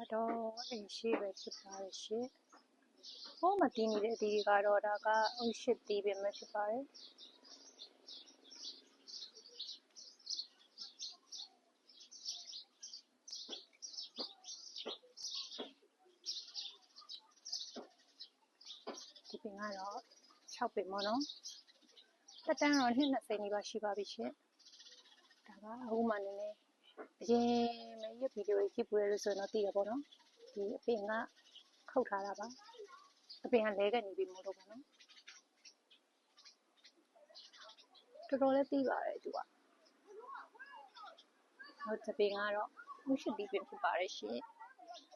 ကတော့အိမ်ရှိပဲဖြစ်ပါတယ်ရှင်။ဟောမတီးနေတဲ့အသီးကတော့ဒါကအုတ်ရှစ်သီးပင်ပဲဖြစ်ပါတယ်။ဒီပင်ကတော့6ပင်ပေါ့နော်။တက်တန်းတော့နှစ်20နီးပါးရှိပါပြီရှင်။ဒါကအခုမှနည်းနည်းအရင်မရွတ်ဗီဒီယိုကြီးကြည့်ပူရလို့ဆိုရင်တော့သိရပေါ့နော်။ဒီအပင်ကခုတ်ထားတာပါ။အပင်ကလဲကနေပြီမို့လို့ပေါ့နော်။တော်တော်လေးသိပါတယ်သူက။နောက်တစ်ပင်ကတော့အုတ်ရှစ်သီးပင်ဖြစ်ပါတယ်ရှင်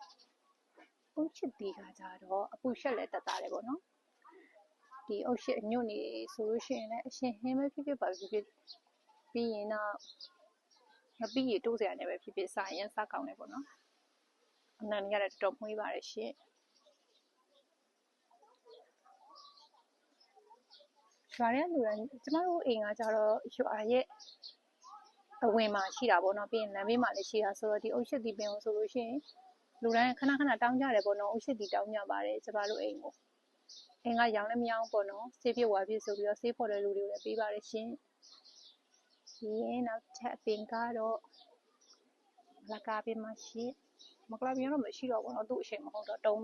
။အုတ်ရှစ်သီးကကြတော့အပူရှက်လည်းတက်တာတယ်ပေါ့နော်။ဒီအုတ်ရှစ်အညွန့်နေဆိုလို့ရှိရင်လည်းအရှင်ဟင်းပဲဖြစ်ဖြစ်ပါဖြစ်ဖြစ်ပြီးရင်တော့ငပိရတိုးစရာနဲ့ပဲဖြစ်ဖြစ်စားရင်စားကောင်းတယ်ပေါ့နော်။အနံရတဲ့တော်တော်မွေးပါတယ်ရှင်။ရွာထဲလူတွေကျမတို့အိမ်ကကြတော့ရွာရဲ့အဝင်မှာရှိတာပေါ့နော်ပြီးရင်လမ်းဘေးမှာလည်းရှိတာဆိုတော့ဒီအုတ်ရှစ်သီးပင်ကိုဆိုလို့ရှိရင်လူတိုင်းခဏခဏတောင်းကြတယ်ပေါ့နော်အုတ်ရှစ်သီးတောင်းကြပါတယ်ကျမတို့အိမ်ကိုအိမ်ကရောင်းလည်းမရောင်းပေါ့နော်ဆေးပြစ်ဝါပြစ်ဆိုပြီးတော့ဆေးဖော်တဲ့လူတွေကိုလည်းပေးပါတယ်ရှင်ပြီးရင်နောက်ထပ်အပင်ကတော့မလကာပင်မရှိမကလာပင်တော့မရှိတော့ဘူးနော်သူ့အချိန်မဟုတ်တော့တုံး